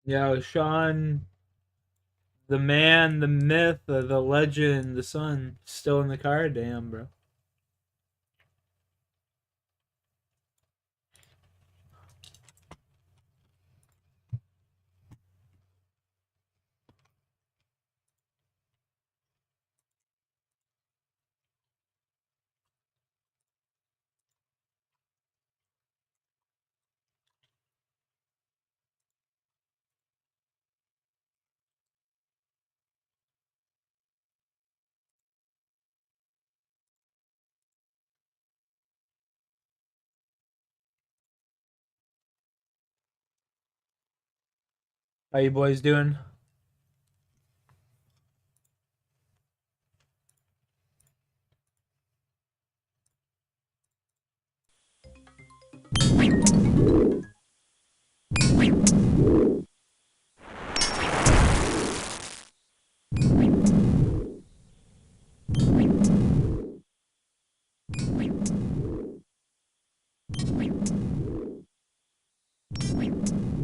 Yo, Sean, the man, the myth, the legend, the son, still in the car? Damn, bro. How you boys doing?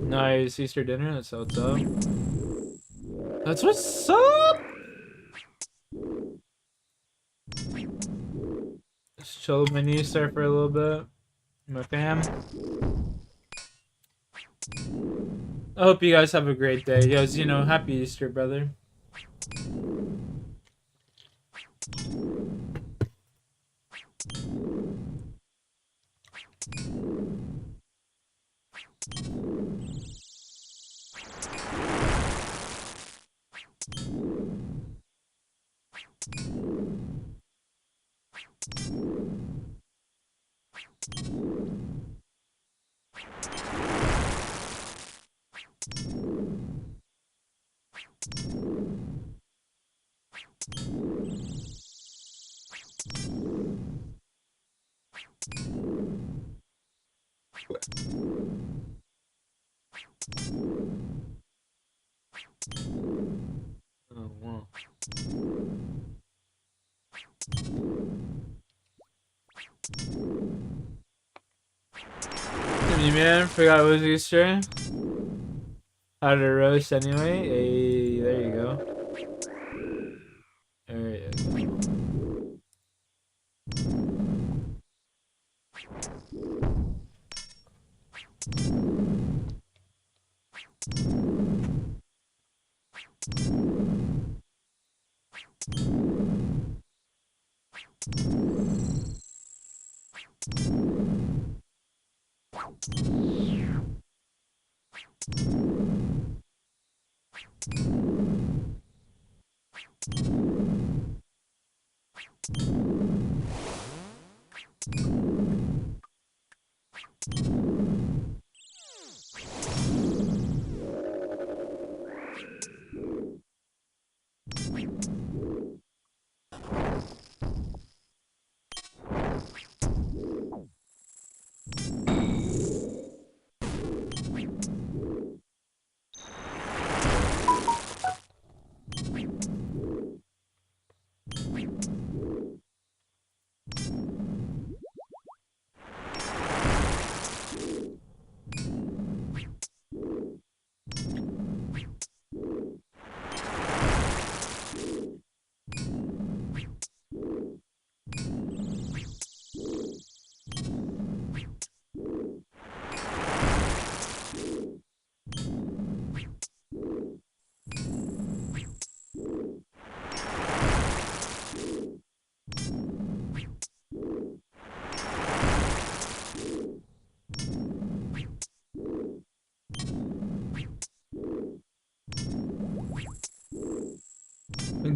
Nice Easter dinner. That's what's up. That's what's up. Just chill with my niece there for a little bit. My fam. I hope you guys have a great day. Yes, you know, happy Easter, brother. Oh, wow. Hey, man, forgot it was Easter. Had a roast anyway. Hey, there you go. There you go.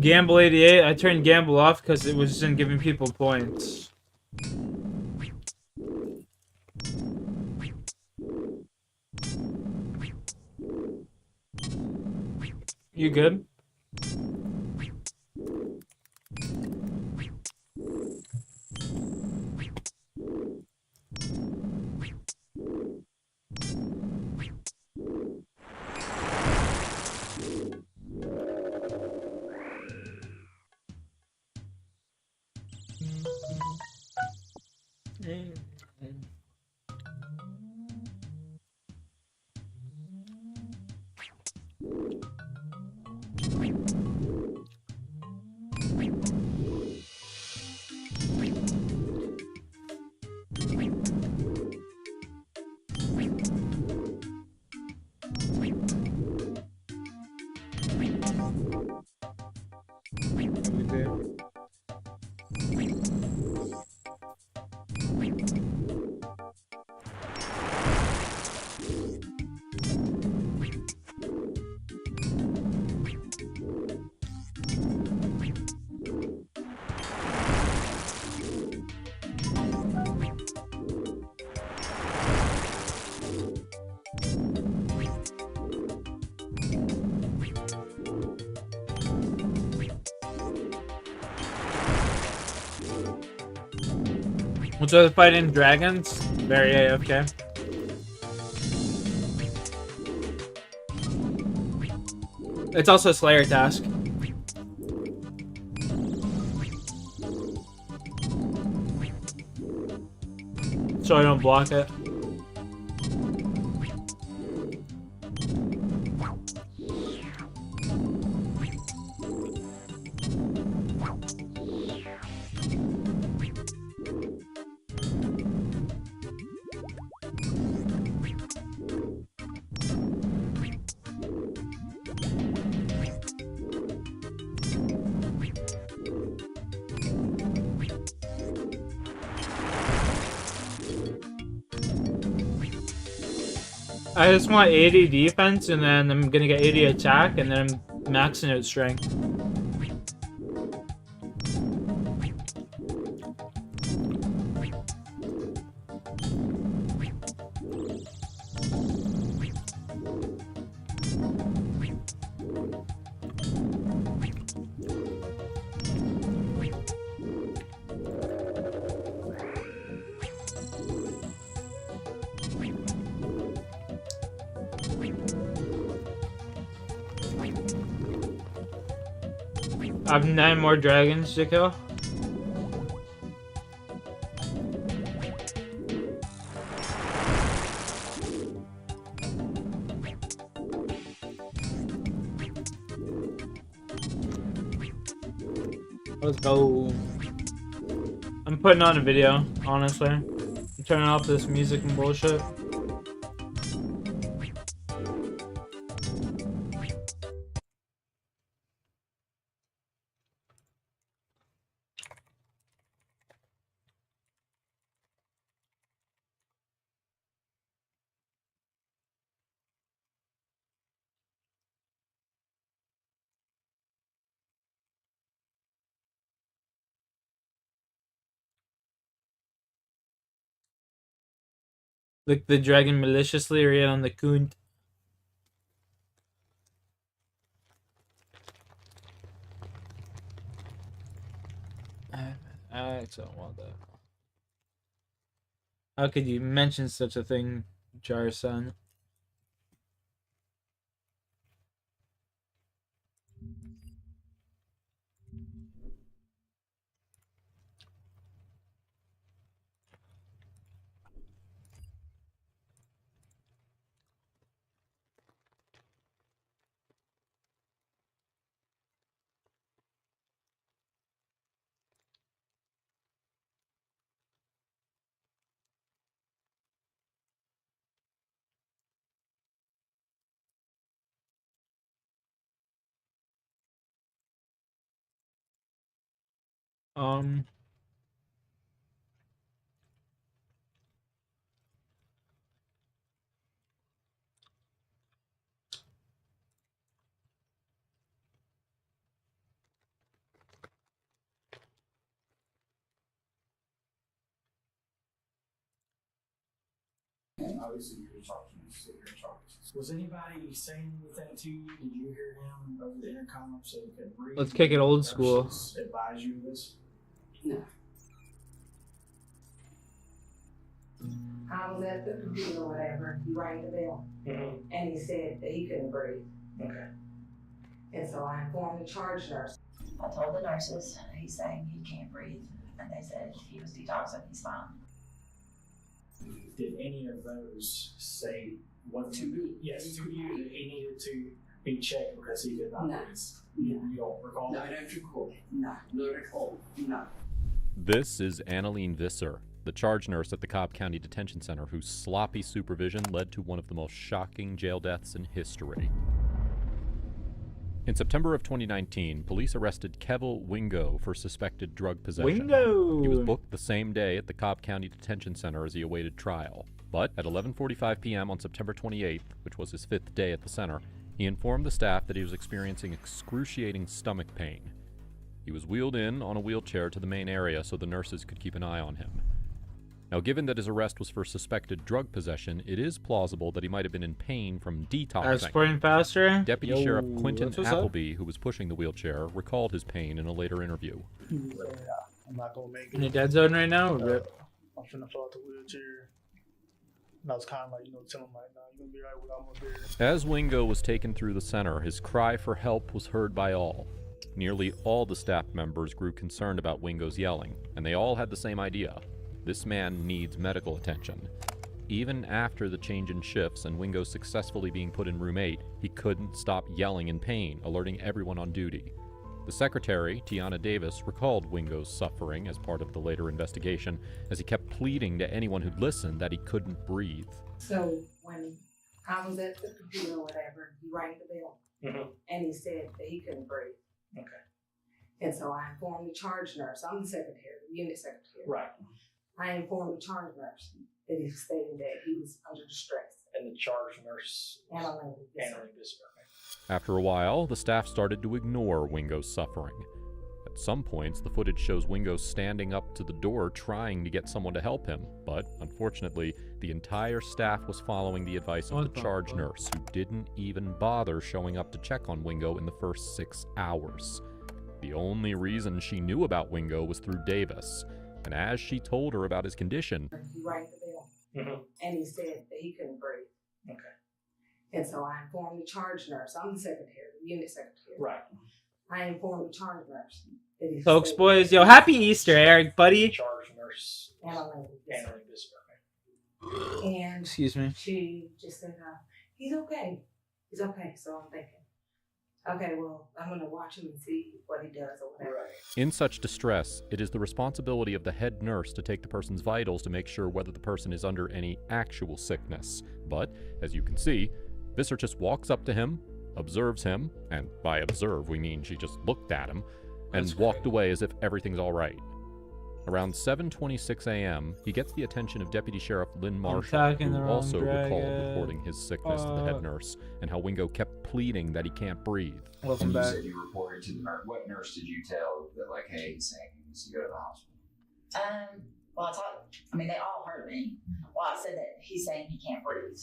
Gamble 88. I turned Gamble off because it wasn't giving people points. You good? What's with fighting dragons? Very AFK. It's also a Slayer task. So I don't block it. I just want 80 defense, and then I'm gonna get 80 attack, and then I'm maxing out strength. I have 9 more dragons to kill. Let's go. I'm putting on a video, honestly. I'm turning off this music and bullshit. Lick the dragon maliciously or yet on the coon. I don't want that. How could you mention such a thing, Jar-san? Um, Obviously, you're talking. So you're talking. Was anybody saying anything to you? Did you hear him over the intercom so you could breathe? let's kick it old school. Advise you of this? No. I was at the computer or whatever. He rang the bell, and he said that he couldn't breathe. Okay. And so I informed the charge nurse. I told the nurses, he's saying he can't breathe, and they said he was detoxing, he's fine. Did any of those say what to do? Yes, to you that he needed to be checked because he could not No. breathe? You don't recall? No, I don't recall. No, not at all. No. This is Annaline Visser, the charge nurse at the Cobb County Detention Center whose sloppy supervision led to one of the most shocking jail deaths in history. In September of 2019, police arrested Kevil Wingo for suspected drug possession. Wingo! He was booked the same day at the Cobb County Detention Center as he awaited trial. But at 11:45 p.m. on September 28th, which was his 5th day at the center, he informed the staff that he was experiencing excruciating stomach pain. He was wheeled in on a wheelchair to the main area so the nurses could keep an eye on him. Now, given that his arrest was for suspected drug possession, it is plausible that he might have been in pain from detoxing. Exporting faster? Deputy Sheriff Quentin that's what's up. Appleby, who was pushing the wheelchair, recalled his pain in a later interview. I'm not going to make In the it. dead zone right now? Rip. I'm finna fall out the wheelchair. And I was kind of like, telling him, like, nah, you're gonna be right when I'm up there. As Wingo was taken through the center, his cry for help was heard by all. Nearly all the staff members grew concerned about Wingo's yelling, and they all had the same idea. This man needs medical attention. Even after the change in shifts and Wingo successfully being put in room 8, he couldn't stop yelling in pain, alerting everyone on duty. The secretary, Tiana Davis, recalled Wingo's suffering as part of the later investigation, as he kept pleading to anyone who'd listened that he couldn't breathe. So when I was at the computer or whatever, he rang the bell and he said that he couldn't breathe. Okay. And so I informed the charge nurse. I'm the secretary, the unit secretary. Right. I informed the charge nurse that he stated that he was under distress. And the charge nurse Handling this. After a while, the staff started to ignore Wingo's suffering. At some points, the footage shows Wingo standing up to the door trying to get someone to help him, but unfortunately, the entire staff was following the advice of the charge nurse, who didn't even bother showing up to check on Wingo in the first 6 hours. The only reason she knew about Wingo was through Davis, and as she told her about his condition, he rang the bell and he said that he couldn't breathe. Okay. And so I informed the charge nurse. I'm the secretary, the unit secretary. Right. I informed the charge nurse that he Tokes boys, yo, happy Easter, Eric, buddy. Charge nurse handling this. And excuse me. She just said, he's okay. He's okay. So I'm thinking, okay, well, I'm going to watch him and see what he does or whatever. Right. in such distress, it is the responsibility of the head nurse to take the person's vitals to make sure whether the person is under any actual sickness. But, as you can see, Visser just walks up to him, observes him, and by observe we mean she just looked at him, and walked away as if everything's alright. Around 7:26 a.m., he gets the attention of Deputy Sheriff Lynn Marshall, who also recalled reporting his sickness to the head nurse, and how Wingo kept pleading that he can't breathe. Welcome You back. said you reported to the nurse. What nurse did you tell that, like, hey, he's saying he needs to go to the hospital? Well, they all heard me. Well, I said that he's saying he can't breathe.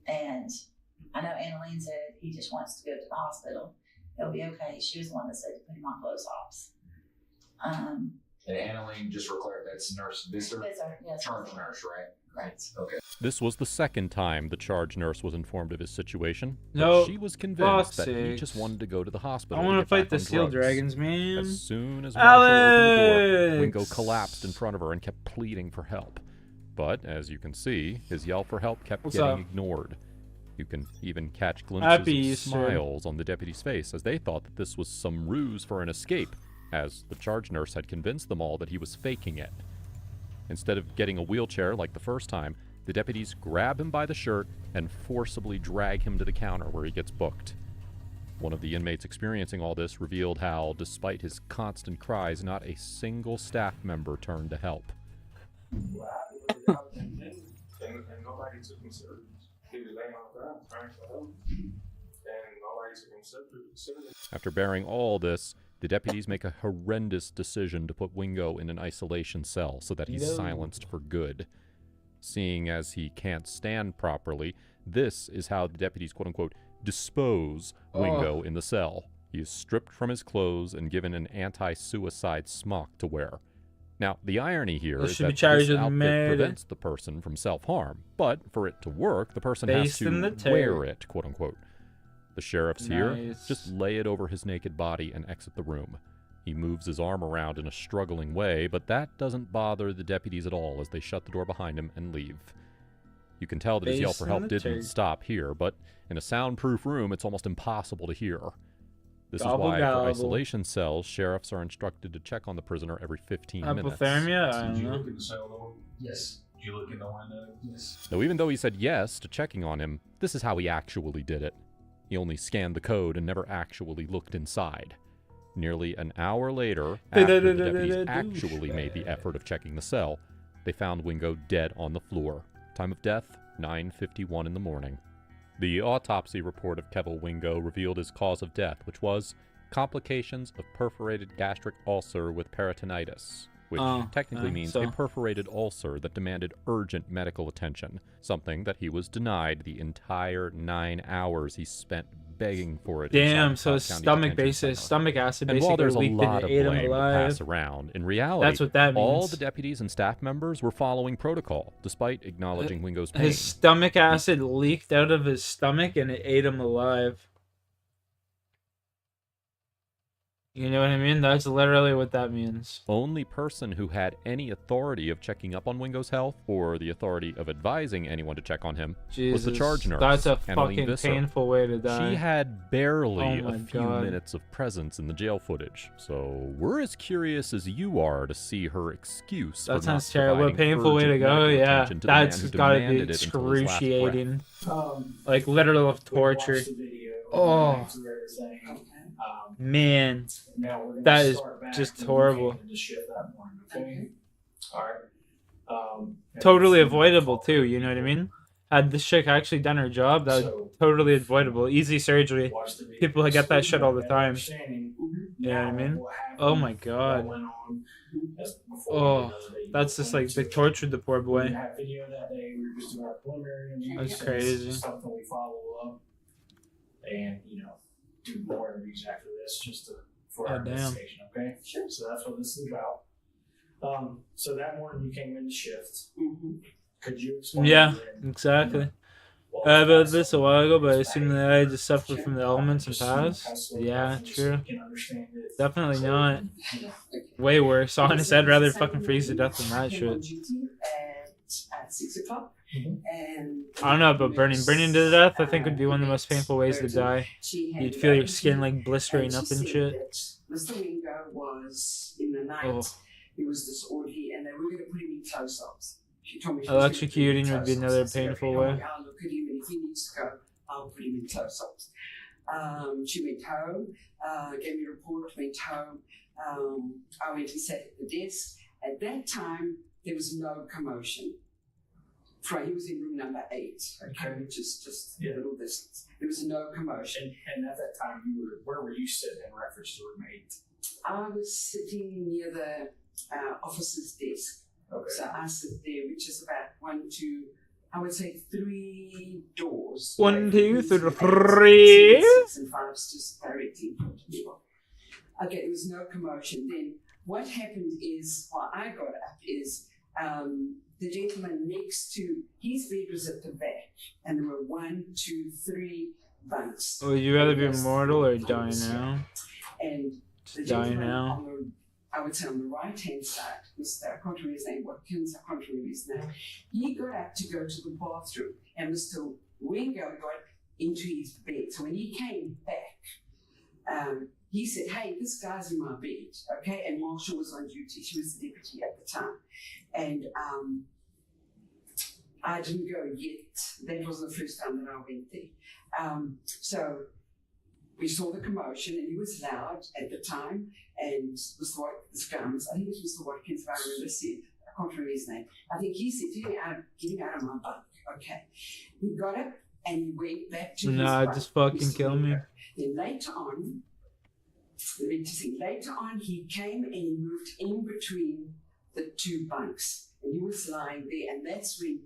And I know Annalene said he just wants to go to the hospital. He'll be okay. She was the one that said to put him on close ops. And Annalene, just for clarity, that's Nurse Visser? Yes. Charge nurse, right? Right. Okay. This was the second time the charge nurse was informed of his situation. But No, she was convinced that he sakes. just wanted to go to the hospital. I want to fight get the back on Seal drugs. Dragons, man. As soon as Marshall opened the door, Alex! Wingo collapsed in front of her and kept pleading for help. But, as you can see, his yell for help kept What's getting up? ignored. You can even catch glimpses Happy of Easter. smiles on the deputy's face as they thought that this was some ruse for an escape, as the charge nurse had convinced them all that he was faking it. Instead of getting a wheelchair like the first time, the deputies grab him by the shirt and forcibly drag him to the counter where he gets booked. One of the inmates experiencing all this revealed how, despite his constant cries, not a single staff member turned to help. And nobody took him serious. He was laying on the ground trying for help, and nobody took him serious. After bearing all this, the deputies make a horrendous decision to put Wingo in an isolation cell so that he's silenced for good. Seeing as he can't stand properly, this is how the deputies quote-unquote dispose Wingo in the cell. He is stripped from his clothes and given an anti-suicide smock to wear. Now, the irony here is that this outfit prevents the person from self-harm, but for it to work, the person has to wear it, quote-unquote. The sheriff's here, just lay it over his naked body and exit the room. He moves his arm around in a struggling way, but that doesn't bother the deputies at all as they shut the door behind him and leave. You can tell that his yell for help didn't stop here, but in a soundproof room, it's almost impossible to hear. This is why, for isolation cells, sheriffs are instructed to check on the prisoner every 15 minutes. Hypothermia? I Did don't you know. look in the cell door? Yes. Did you look in the window? Yes. Though even though he said yes to checking on him, this is how he actually did it. He only scanned the code and never actually looked inside. Nearly an hour later, after the deputies actually made the effort of checking the cell, they found Wingo dead on the floor. Time of death, 9:51 in the morning. The autopsy report of Kevil Wingo revealed his cause of death, which was complications of perforated gastric ulcer with peritonitis, which technically means a perforated ulcer that demanded urgent medical attention, something that he was denied the entire 9 hours he spent begging for it. Damn, inside so the his Cobb County stomach Detention basis, Center. stomach acid And while basically there's a leaked lot and of ate him blame to alive. pass around, in reality, That's what that means. all the deputies and staff members were following protocol, despite acknowledging Wingo's pain. His stomach acid leaked out of his stomach and it ate him alive. You know what I mean? That's literally what that means. Only person who had any authority of checking up on Wingo's health, or the authority of advising anyone to check on him, was the charge nurse. That's a Annalene fucking Visser. painful way to die. She had barely Oh my a few God. minutes of presence in the jail footage, so we're as curious as you are to see her excuse. That for sounds not terrible. A providing painful way to urgent go. medical Yeah, attention to the man that's who gotta be demanded it until his last breath. excruciating. Like literal torture. Watched the video, Oh. went through everything. Man, Now we're gonna that is start back just when we horrible. came into shift that morning, okay? All right. And Totally avoidable too. You know what I mean? Had this chick actually done her job, that So, would totally avoidable. Easy surgery. watch the video. People get that shit all the Better time. understanding You know what I now mean? what happened, Oh my what god. went on, that's before Oh, we know that that's you just went like they to- tortured the poor We boy. didn't have video that day. We were just doing our preliminary interviews. That's crazy. It's something we follow up, and do more interviews after this just for our Oh, damn. investigation. Okay. Sure. So that's what this is about. So that morning you came into shift. Could you explain? Yeah, then exactly. what I was about this a while ago, but I assume that I just suffered from the elements and Just, kind of passed. slow Yeah, down so true. you can understand it. Definitely So, not. you know, Way worse. Honestly, I'd rather fucking freeze to death than that Came shit. on duty at 6 o'clock. Mhm. And I don't know about burning. Burning to death, I think, would be one of the most painful ways to die. You'd feel your skin like blistering up and shit. Mr. Wingo was in the night. Oh. He was disorderly, and they were going to put him in close ups. She told me she was gonna put him in Electrocuting would be close-ups. another I said, painful "Okay, way. I'll look at him, and if he needs to go, I'll put him in close ups." She went home, gave me a report, went home. I went and sat at the desk. At that time, there was no commotion. He was in room number 8, okay, which is just a little distance. There was no commotion. And at that time, where were you sitting in reference to room 8? I was sitting near the officer's desk. Okay. So I sit there, which is about 1, 2, I would say 3 doors. 1, 2, 3. 6 and 5 is just directly in front of me. Okay, there was no commotion. Then what happened is, while I got up, is the gentleman next to his bed was at the back, and there were 1, 2, 3 bunks. Would you rather be Yes. immortal or die now? And the Just die gentleman now. on the, I would say on the right hand side, Mr. I can't remember his name, Watkins, I can't remember his name. He got up to go to the bathroom, and Mr. Wingo got into his bed. So when he came back, he said, "Hey, this guy's in my bed," okay? And Marshall was on duty. She was the deputy at the time. And I didn't go yet. That was the first time that I went there. So we saw the commotion, and he was loud at the time. And Mr. Watkins, I think it was Mr. Watkins, if I remember, said, I can't remember his name. I think he said, "Get him out of my bunk." Okay. He got up and he went back to his Nah, bunk. just fucking Mr. kill me. Wingo. Then later on, he came and he moved in between the 2 bunks. And he was lying there, and that's when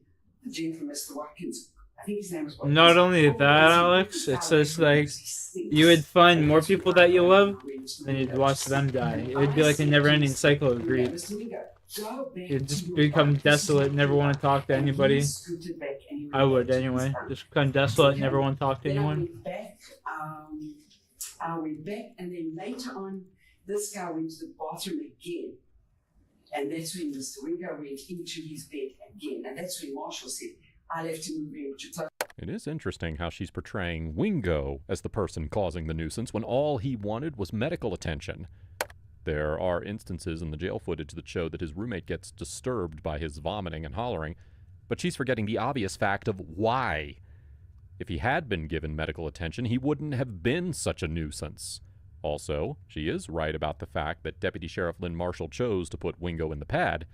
the gentleman, Mr. Watkins, I think his name was Watkins. Not only that, Alex, it's just like you would find more people that you love, then you'd watch them die. It would be like a never-ending cycle of grief. You'd just become desolate, never want to talk to anybody. I would anyway. Just become desolate, never want to talk to Then anyone. I went back, and then later on, this guy went to the bathroom again. And that's when Mr. Wingo went into his bed again. And that's when Marshall said, "I'll have to move him to close." It is interesting how she's portraying Wingo as the person causing the nuisance when all he wanted was medical attention. There are instances in the jail footage that show that his roommate gets disturbed by his vomiting and hollering, but she's forgetting the obvious fact of why. If he had been given medical attention, he wouldn't have been such a nuisance. Also, she is right about the fact that Deputy Sheriff Lynn Marshall chose to put Wingo in the pad,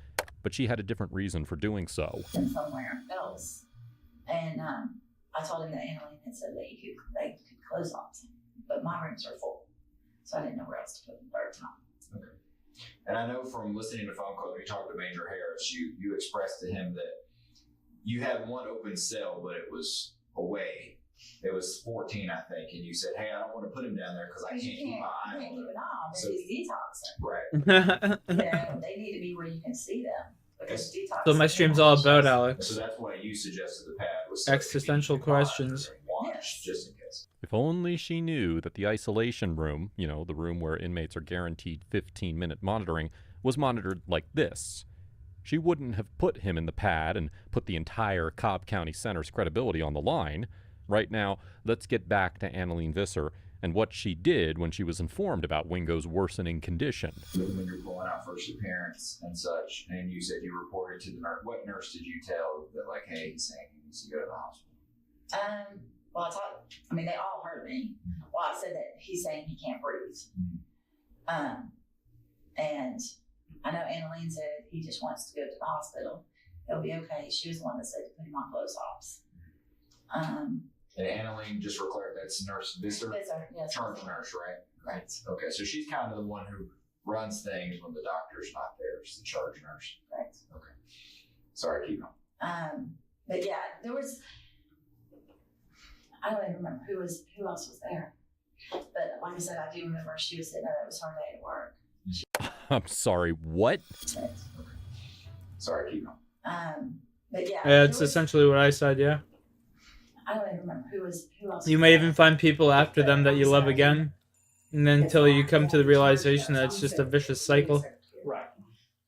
but she had a different reason for doing so. Somewhere else. And I told him that Annalene had said that they could close off, but my rooms are full. So I didn't know where else to put them third time. Okay. And I know from listening to phone calls, when you talked to Major Harris, you expressed to him that you had one open cell, but it was away it was 14, I think, and you said, "Hey, I don't want to put him down there because I can't keep my eye on keep him." an eye on them. So- He's detoxing. Right. You know, they need to be where you can see them because detox. So my stream's all about, Alex. So that's why you suggested the pad was Existential questions. Watch, Yes. just in case. If only she knew that the isolation room, you know, the room where inmates are guaranteed 15-minute monitoring, was monitored like this. She wouldn't have put him in the pad and put the entire Cobb County Center's credibility on the line. Right now, let's get back to Annalene Visser and what she did when she was informed about Wingo's worsening condition. When you're pulling out first appearance and such, and you said you reported to the nurse, what nurse did you tell that, like, hey, he's saying he needs to go to the hospital? Well, they all heard me. Well, I said that he's saying he can't breathe. And I know Annalene said he just wants to go to the hospital. He'll be okay. She was the one that said to put him on close ops. And Annalene, just for clarity, that's Nurse Visser? Yes. Charge nurse, right? Right. Okay, so she's kind of the one who runs things when the doctor's not there. She's the charge nurse. Right. Okay. Sorry, keep going. But yeah, there was, I don't even remember who else was there. But like I said, I do remember she was sitting there. That was her day at work. I'm sorry, what? Okay. Sorry, keep going. But yeah. Yeah, it's essentially what I said, yeah. I don't even remember who else. You may even find people after them that you love again. And then until you come to the realization that it's just a vicious cycle. Right.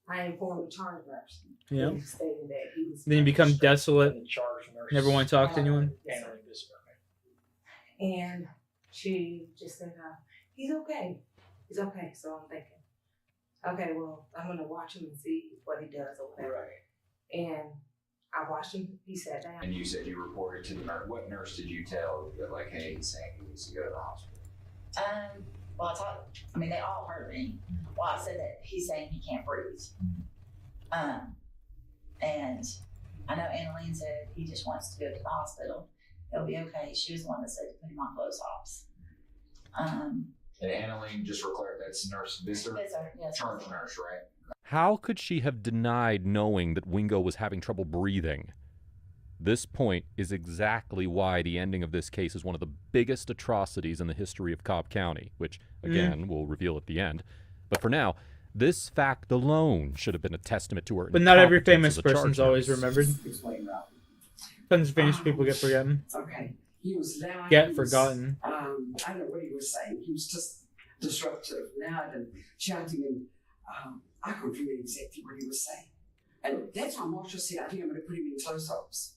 I informed the charge nurse. Yeah. He stated that he was. Then you become desolate. And the charge nurse. Never want to talk to anyone. Handling this. And she just said, he's okay. He's okay. So I'm thinking, okay, well, I'm going to watch him and see what he does or whatever. Right. And I watched him. He sat down. And you said you reported to the nurse. What nurse did you tell that, like, hey, he's saying he needs to go to the hospital? Well, they all heard me. Well, I said that he's saying he can't breathe. And I know Annalene said he just wants to go to the hospital. He'll be okay. She was the one that said to put him on close ops. And Annalene, just for clarity, that's Nurse Visser? Yes. Charge nurse, right? How could she have denied knowing that Wingo was having trouble breathing? This point is exactly why the ending of this case is one of the biggest atrocities in the history of Cobb County, which, again, we'll reveal at the end. But for now, this fact alone should have been a testament to her. But not every incompetence famous as a charge person's always nurse. remembered. Explain that. Tons of famous people get forgotten. Okay. He was loud. Get he was, forgotten. I don't know what he was saying. He was just disruptive, loud and shouting, and I couldn't remember exactly what he was saying. And that's why Marshall said, I think I'm going to put him in close ups.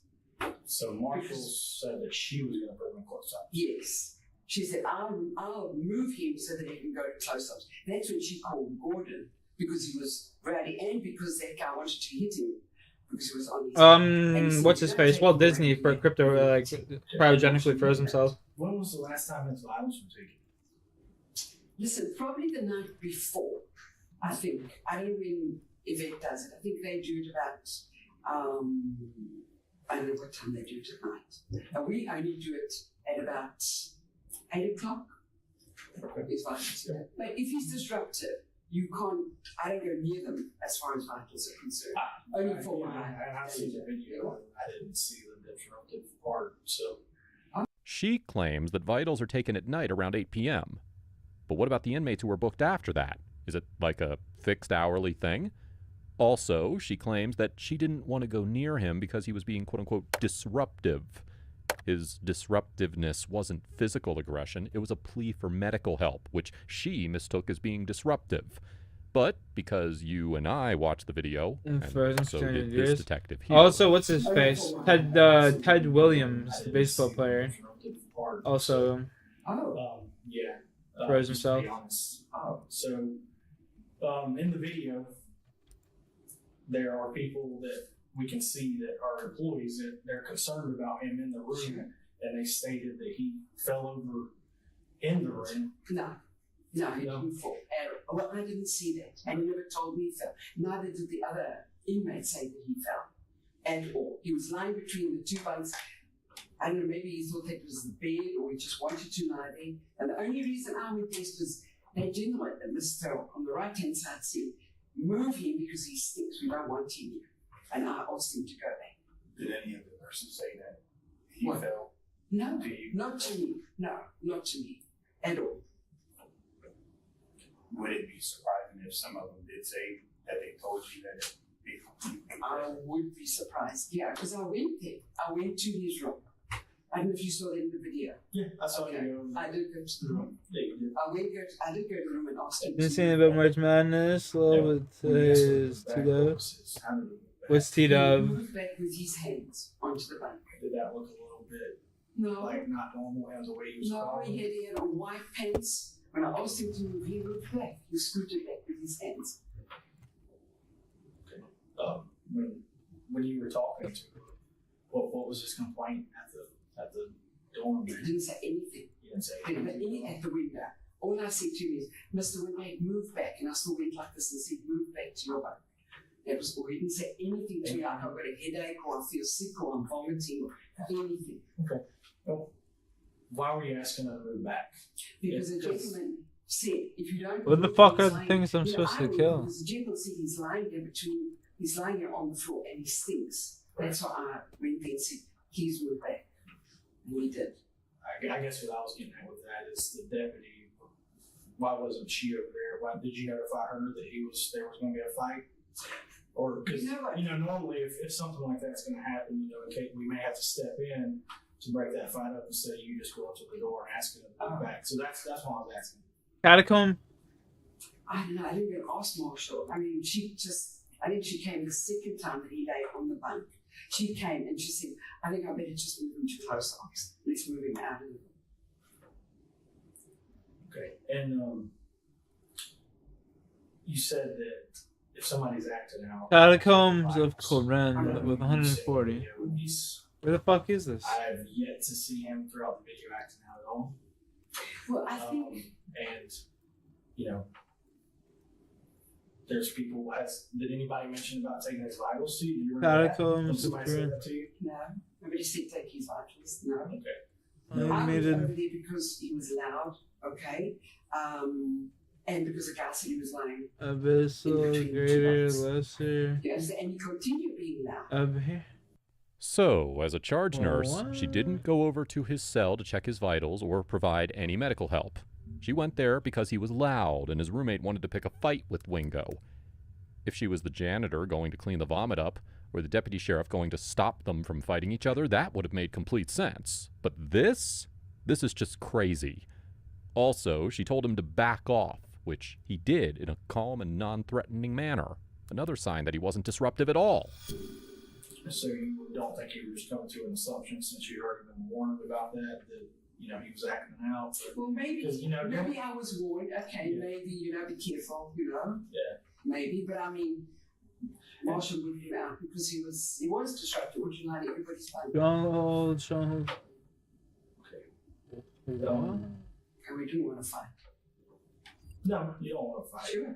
So Marshall said that she was going to put him in close up. Yes. She said, I'll move him so that he can go to close ups. That's when she called Gordon because he was rowdy and because that guy wanted to hit him because he was on his What's his face? Walt Disney for crypto, like, cryogenically froze himself. When was the last time his vitals were taken? Listen, probably the night before, I think. I don't know when Yvette does it. I think they do it about, I don't know what time they do it at night. And we only do it at about 8 o'clock. But if he's disruptive, you can't, I don't go near them as far as vitals are concerned. Only for I've seen the video. I didn't see the disruptive part, so. She claims that vitals are taken at night around 8 p.m. But what about the inmates who were booked after that? Is it like a fixed hourly thing? Also, she claims that she didn't want to go near him because he was being quote-unquote disruptive. His disruptiveness wasn't physical aggression, it was a plea for medical help, which she mistook as being disruptive. But because you and I watched the video, and so did this detective here. Also, what's his face? Ted Williams, the baseball player. Also Yeah. froze just to himself. be honest. So, in the video, there are people that we can see that are employees that they're concerned about him in the room, and they stated that he fell over in the room. No, he didn't fall. Well, I didn't see that, and he never told me he fell. Neither did the other inmates say that he fell at all. He was lying between the two bunks. I don't know, maybe he thought that was the bed, or he just wanted to lie there. And the only reason I went there was that gentleman, Mr. on the right-hand side, said, move him because he stinks. We don't want him here. And I asked him to go back. Did any of the nurses say that he What? fell? No, Do you? not to me. No, not to me at all. Would it be surprising if some of them did say that they told you that it? I would be surprised. Yeah, because I went there. I went to his room. I don't know if you saw that in the video. Yeah, I saw Okay. you. I did go to the room. Yeah, you did. I did go to the room and asked him. Been seeing a bit March Madness, a little bit his T-Dub. What's He T-Dub? moved back with his hands onto the bunk. Did that look a little bit No, like not normal as the way he was no, crawling? he had on white pants. When I asked him to move, he moved back. He scooted back with his hands. When you were talking to him, what was his complaint at the dorm? He didn't say anything. He didn't say But anything. he at the window. All I said to him is, Mr. Wingate, move back. And I still went like this and said, move back to your bunk. That was all. He didn't say anything to me like I've got a headache or I feel sick or I'm vomiting or anything. Okay. Well, why were you asking him to move back? Because the Because- gentleman said, if you don't. What the move, fuck he's are the lying- things I'm You supposed to I would, kill? because the gentleman said he's lying here on the floor and he stinks. That's why I went there and said, please move back. And he did. I guess what I was getting at with that is the deputy. Why wasn't she over there? Why did you notify her that there was going to be a fight? Or because You know what? normally if something like that's going to happen, okay, we may have to step in to break that fight up instead of you just go up to the door and asking them to move back. So that's why I was asking. Catacomb? I don't know, I didn't even ask Marshall. I mean, I think she came the second time that he lay on the bunk. She came and she said, I think I better just move him to close ops. Let's move him out of the room. Okay, and you said that if somebody's acting out, Catacombs of Koren I with 140. Where the fuck is this? I have yet to see him throughout the video acting out at all. Well, I think And there's people. Did anybody mention about taking his vitals to you? Do you remember that? Catacombs When of somebody said Koren. that to you? no, nobody said take his vitals. No. Okay. I was over Animated there because he was loud, okay? And because the guy said he was lying. Abyssal, Greater, Lesser. Yes, and he continued being loud. So, as a charge nurse, What? she didn't go over to his cell to check his vitals or provide any medical help. She went there because he was loud and his roommate wanted to pick a fight with Wingo. If she was the janitor going to clean the vomit up, or the deputy sheriff going to stop them from fighting each other, that would have made complete sense. But this is just crazy. Also, she told him to back off, which he did in a calm and non-threatening manner. Another sign that he wasn't disruptive at all. So you don't think you were just coming to an assumption since you'd already been warned about that he was acting out? Well, maybe, 'Cause, maybe I was warned, okay, Yeah. maybe, be careful, Yeah. Maybe, but I mean, Marshall moved him out because he was disruptive, which is not everybody's fun. Stronghold. Um, And we do want to fight. No, you don't want to fight. Sure.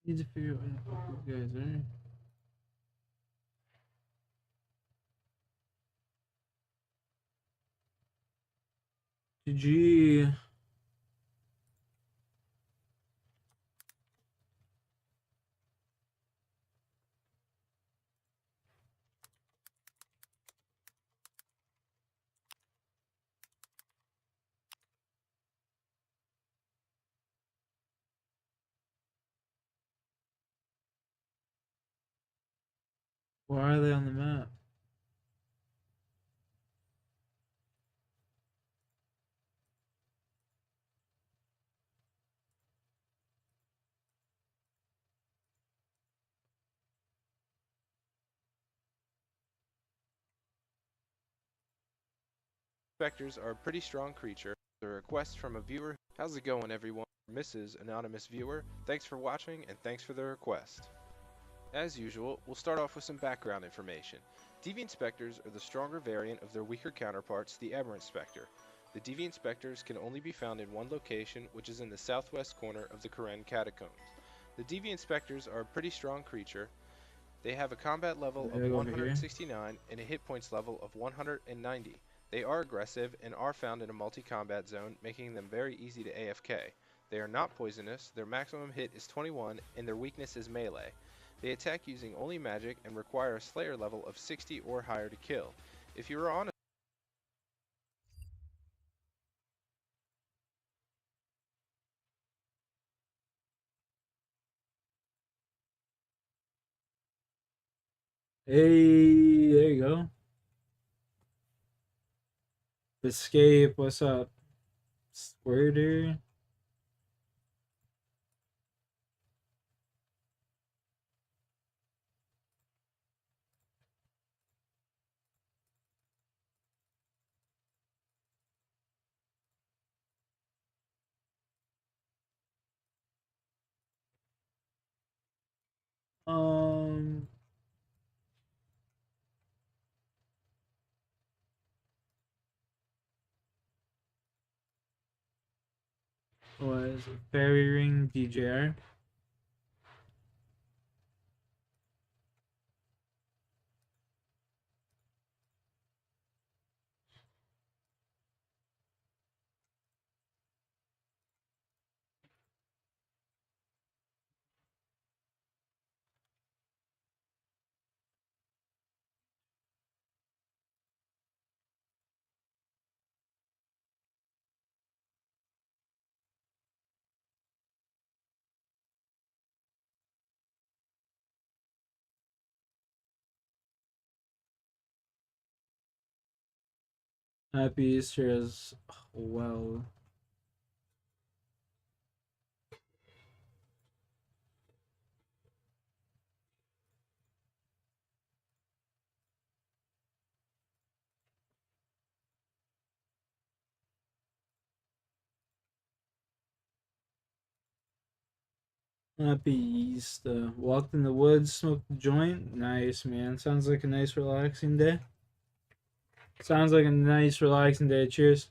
Need to figure out where the fuck these guys are. GG. Why are they on the map? Spectres are a pretty strong creature. A request from a viewer. How's it going, everyone? Mrs. Anonymous Viewer, thanks for watching and thanks for the request. As usual, we'll start off with some background information. Deviant Spectres are the stronger variant of their weaker counterparts, the Aberrant Spectre. The Deviant Spectres can only be found in one location, which is in the southwest corner of the Karen Catacombs. The Deviant Spectres are a pretty strong creature. They have a combat level of Yeah, go over here. 169 and a hit points level of 190. They are aggressive and are found in a multi-combat zone, making them very easy to AFK. They are not poisonous, their maximum hit is 21, and their weakness is melee. They attack using only magic and require a Slayer level of 60 or higher to kill. If you are on a Hey, there you go. Escape, what's up? Squirter. Um, what is it? Fairy Ring DJR. Happy Easter as well. Happy Easter. Walked in the woods, smoked a joint. Nice, man. Sounds like a nice, relaxing day. Sounds like a nice, relaxing day. Cheers.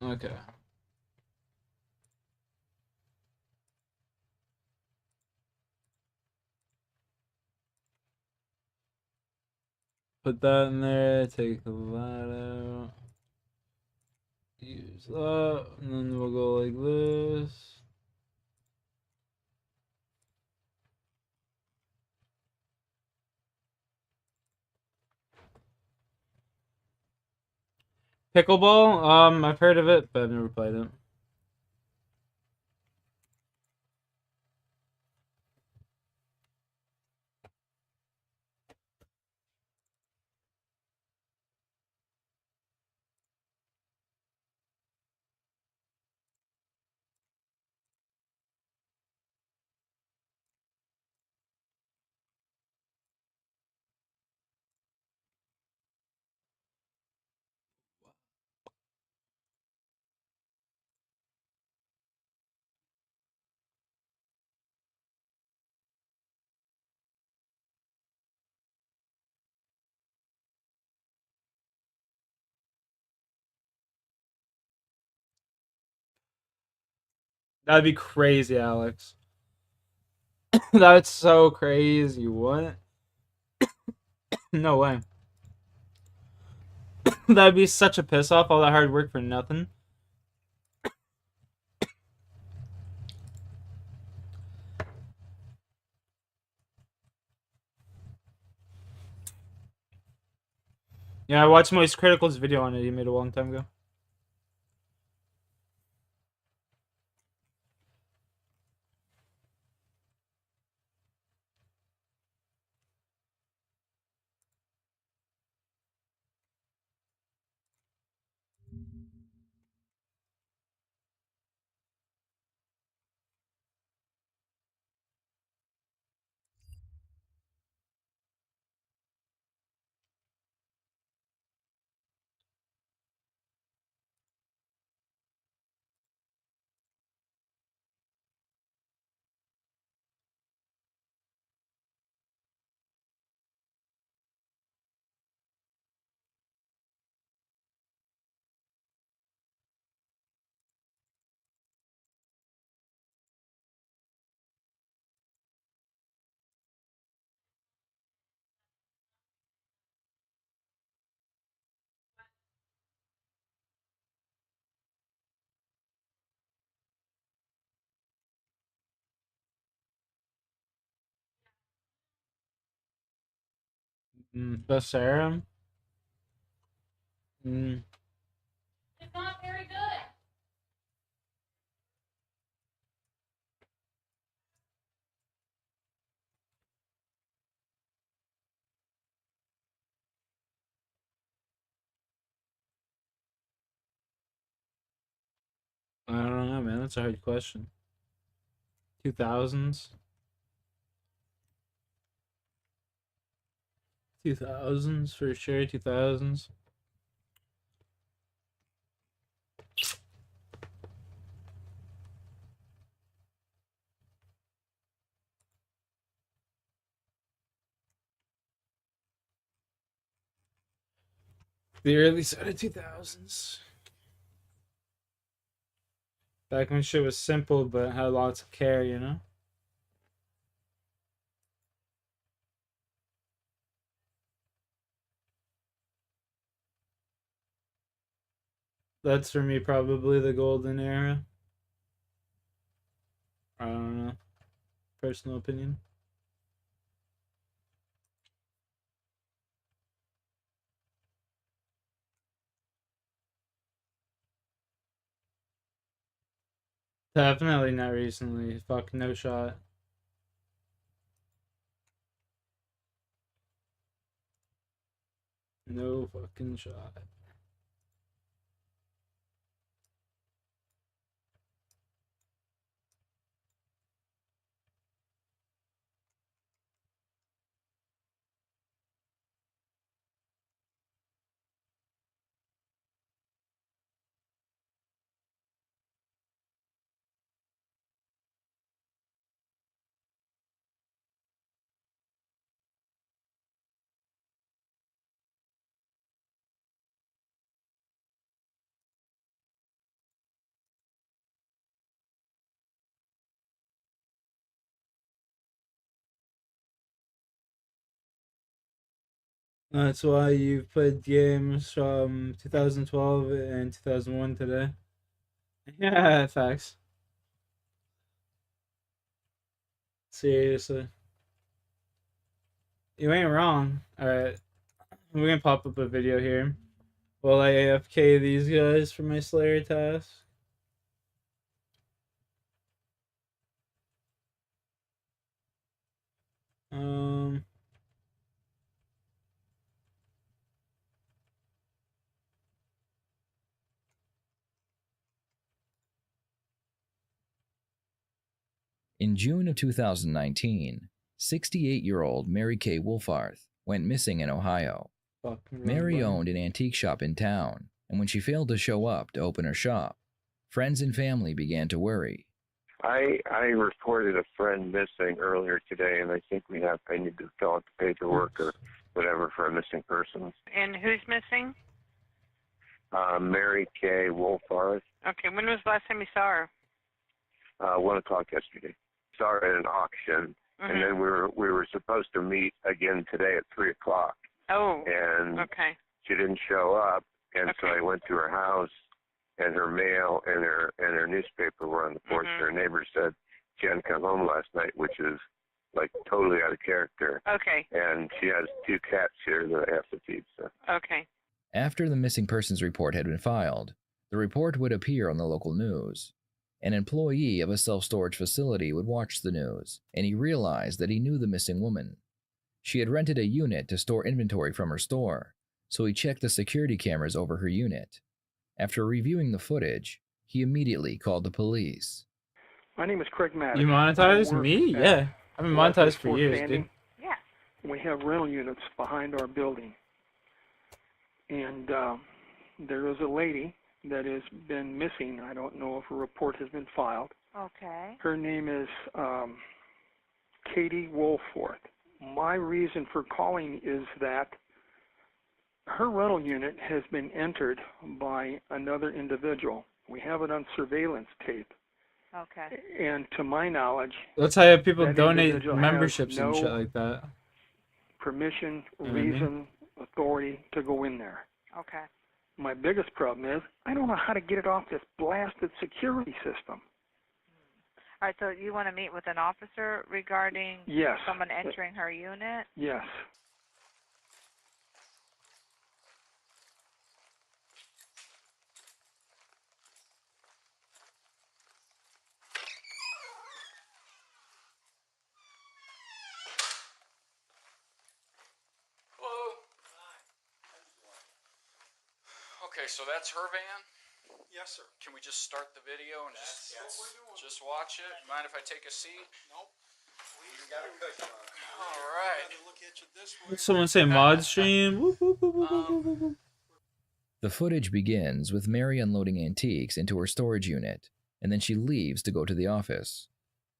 Okay. Put that in there. Take that out. Use that. And then we'll go like this. Pickleball? I've heard of it, but I've never played it. That'd be crazy, Alex. That's so crazy. What? No way. That'd be such a piss off. All that hard work for nothing. Yeah, I watched Moist Critical's video on it. He made a long time ago. Best serum? Mm. It's not very good. I don't know, man. That's a hard question. 2000s? 2000s for sure. 2000s. The early side of 2000s. Back when shit was simple but had lots of care, you know? That's for me probably the golden era. I don't know. Personal opinion. Definitely not recently. Fuck, no shot. No fucking shot. That's why you've played games from 2012 and 2001 today. Yeah, facts. Seriously. You ain't wrong. Alright. We're gonna pop up a video here. While I AFK these guys for my Slayer task. Um... In June of 2019, 68-year-old Mary Kay Wolfarth went missing in Ohio. Mary owned an antique shop in town, and when she failed to show up to open her shop, friends and family began to worry. I reported a friend missing earlier today, and I think I need to fill out the paperwork or whatever for a missing person. And who's missing? Mary Kay Wolfarth. Okay, when was the last time you saw her? 1 o'clock yesterday. Saw her at an auction, and then we were supposed to meet again today at 3 o'clock. Oh. And Okay. she didn't show up, and so I went to her house, and her mail and her newspaper were on the porch. Her neighbor said she hadn't come home last night, which is like totally out of character. Okay. And she has 2 cats here that I have to feed. So. Okay. After the missing persons report had been filed, the report would appear on the local news. An employee of a self-storage facility would watch the news, and he realized that he knew the missing woman. She had rented a unit to store inventory from her store, so he checked the security cameras over her unit. After reviewing the footage, he immediately called the police. My name is Craig Maddox. You monetize me? Yeah. I've been monetized for years, dude. Yeah. We have rental units behind our building. And there is a lady that has been missing. I don't know if a report has been filed. Okay. Her name is Katie Wolforth. My reason for calling is that her rental unit has been entered by another individual. We have it on surveillance tape. Okay. And to my knowledge, That's how people that donate individual has memberships and no shit like that. permission, You know what I mean? reason, authority to go in there. Okay. My biggest problem is I don't know how to get it off this blasted security system. All right, so you want to meet with an officer regarding Yes. someone entering her unit? Yes. Hello. Okay, so that's her van? Yes, sir. Can we just start the video and just watch it? Mind if I take a seat? Nope. You got a cushion on it. All right. Look at you this way. Did someone say mod stream? Whoop, whoop, whoop, whoop, whoop, whoop, whoop. The footage begins with Mary unloading antiques into her storage unit, and then she leaves to go to the office.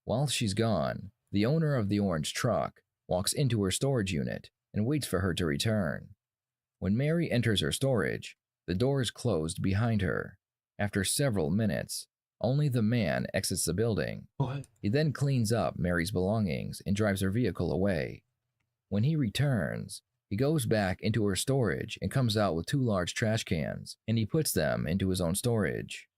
While she's gone, the owner of the orange truck walks into her storage unit and waits for her to return. When Mary enters her storage, the door is closed behind her. After several minutes, only the man exits the building. What? He then cleans up Mary's belongings and drives her vehicle away. When he returns, he goes back into her storage and comes out with 2 large trash cans, and he puts them into his own storage.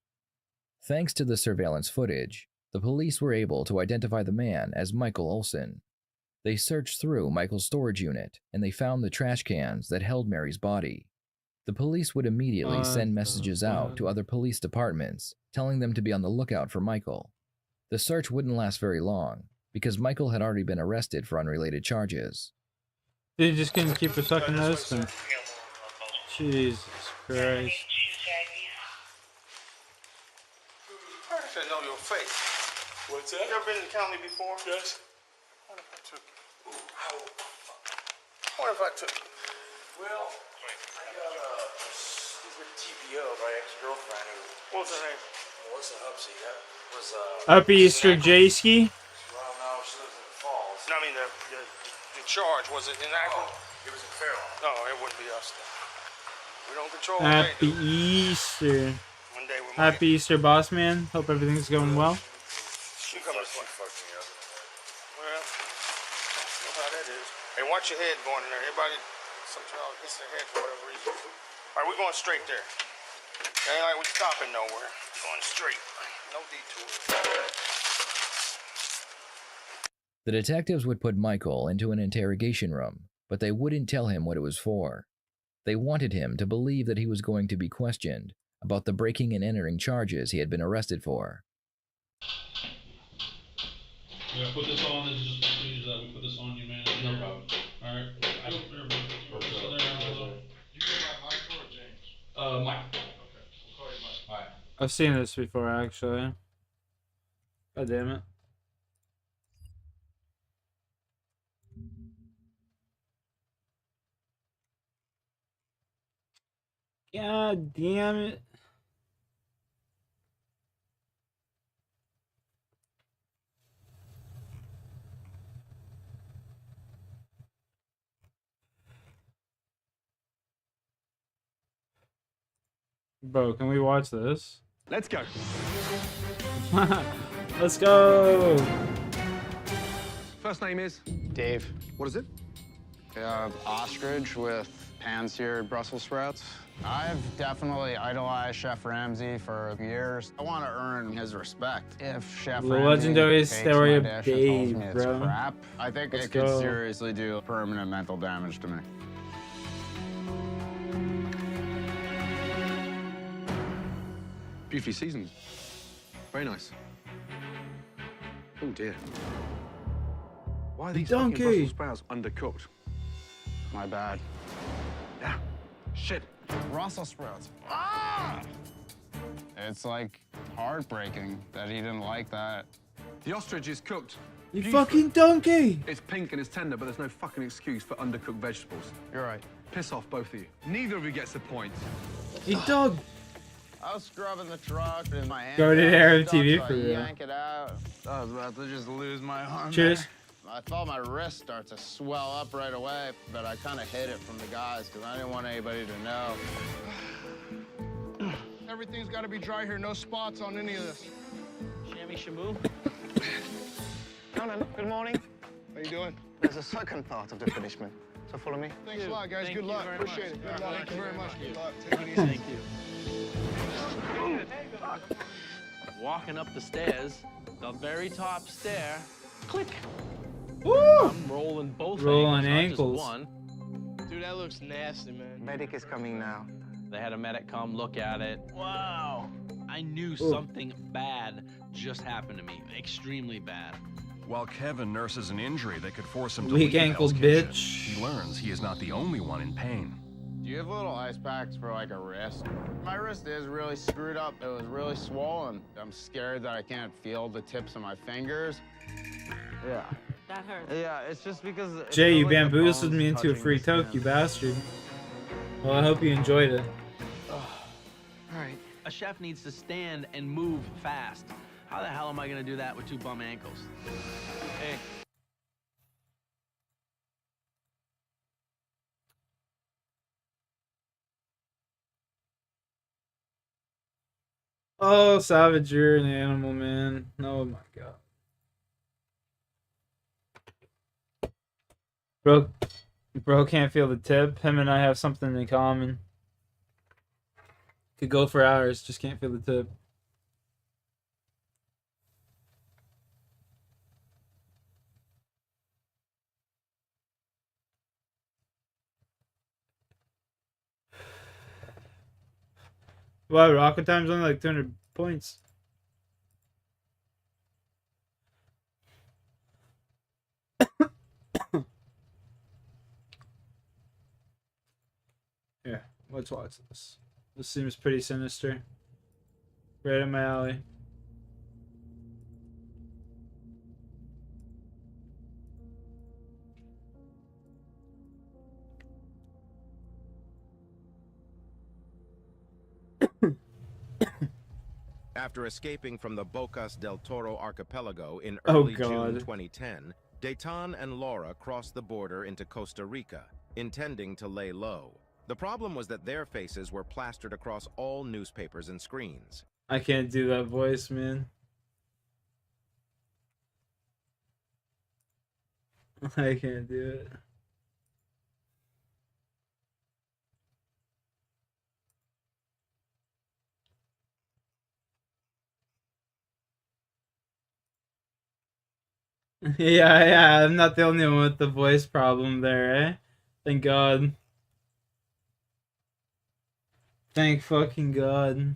Thanks to the surveillance footage, the police were able to identify the man as Michael Olson. They searched through Michael's storage unit, and they found the trash cans that held Mary's body. The police would immediately send messages out to other police departments, telling them to be on the lookout for Michael. The search wouldn't last very long, because Michael had already been arrested for unrelated charges. Dude, just couldn't keep a fucking nose to him. Jesus Christ. First, I know your face. What's that? You ever been in the county before? Yes. What if I took you? What if I took you? Well, I got a stupid TPO by ex-girlfriend who... What was her name? Melissa Hubsey. That was, Up Easter J-Ski? Well, no, she lives in the Falls. No, I mean, the charge, was it inactive? It was in Fairlawn. No, it wouldn't be us then. We don't control what they Happy do. Easter. One day we might... Happy Easter, boss man. Hope everything's going well. She fucked me up. Well, you know how that is. Hey, watch your head going in there. Everybody, some child hits their head for whatever reason. All right, we're going straight there. Ain't like we stopping nowhere. Going straight. No detour. The detectives would put Michael into an interrogation room, but they wouldn't tell him what it was for. They wanted him to believe that he was going to be questioned about the breaking and entering charges he had been arrested for. Yeah, put this on. This is just please that we put this on you, man. No problem. All right. I don't care about You go by Michael or James? Mike. Okay, we'll call you Mike. All right. I've seen this before, actually. God damn it. God damn it. Bro, can we watch this? Let's go. Let's go. First name is? Dave. What is it? Ostrich with pan-seared Brussels sprouts. I've definitely idolized Chef Ramsay for years. I want to earn his respect. If Chef The Ramsay legendary takes story my of dish and Dave, tells me it's bro. crap, I think Let's it could go. seriously do permanent mental damage to me. Beautifully seasoned. Very nice. Oh dear. Why are these fucking Donkey. Brussels sprouts undercooked? My bad. Yeah. Shit. Brussels sprouts. Ah! It's like heartbreaking that he didn't like that. The ostrich is cooked. You beautifully. fucking donkey! It's pink and it's tender, but there's no fucking excuse for undercooked vegetables. You're right. Piss off, both of you. Neither of you gets the point. You dog. I was scrubbing the truck and my hand. Go to got Arab stuck, TV so for I real. yank it out. I was about to just lose my arm. Cheers. there. I felt my wrist start to swell up right away, but I kind of hid it from the guys because I didn't want anybody to know. Everything's got to be dry here. No spots on any of this. Shammy Shamu. Conan, good morning. How you doing? There's a second part of the punishment. So follow me. Thanks a lot, guys. Thank Good you luck. very Appreciate much. it. Good luck. Thank you very much. Good luck. Take Take it easy. Thank you. Walking up the stairs, the very top stair. Click. Woo! I'm rolling both Rolling ankles, ankles. not just one. Dude, that looks nasty, man. Medic is coming now. They had a medic come look at it. Wow. I knew something bad just happened to me. Extremely bad. While Kevin nurses an injury that could force him to Weak leave ankle, Hell's Kitchen, bitch. he learns he is not the only one in pain. Do you have little ice packs for like a wrist? My wrist is really screwed up. It was really swollen. I'm scared that I can't feel the tips of my fingers. Yeah. That hurts. Yeah, it's just because. it Jay, feels you like the bamboozled bones me into a touching free the skin. toke, you bastard. Well, I hope you enjoyed it. Alright. A chef needs to stand and move fast. How the hell am I gonna do that with two bum ankles? Hey. Oh, Savage, you're an animal, man. Oh my god. Bro can't feel the tip. Him and I have something in common. Could go for hours, just can't feel the tip. Wow, Rocket Time's only like 200 points. Yeah, let's watch this. This seems pretty sinister. Right in my alley. After escaping from the Bocas del Toro archipelago in Oh, early June God. 2010, Dayton and Laura crossed the border into Costa Rica, intending to lay low. The problem was that their faces were plastered across all newspapers and screens. I can't do that voice, man. I can't do it. Yeah, I'm not the only one with the voice problem there, eh? Thank God. Thank fucking God.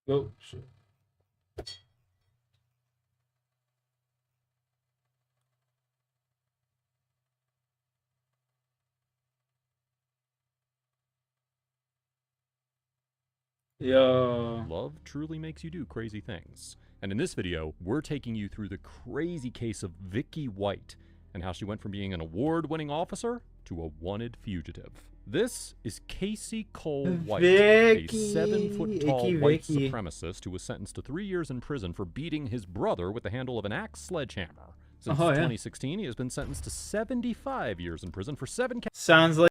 Oh, shit. Yo. Love truly makes you do crazy things. And in this video, we're taking you through the crazy case of Vicky White and how she went from being an award-winning officer to a wanted fugitive. This is Casey Cole White, a Vicky. 7-foot-tall Icky white Vicky. supremacist who was sentenced to 3 years in prison for beating his brother with the handle of an axe sledgehammer. Since 2016, he has been sentenced to 75 years in prison for 7 Sounds like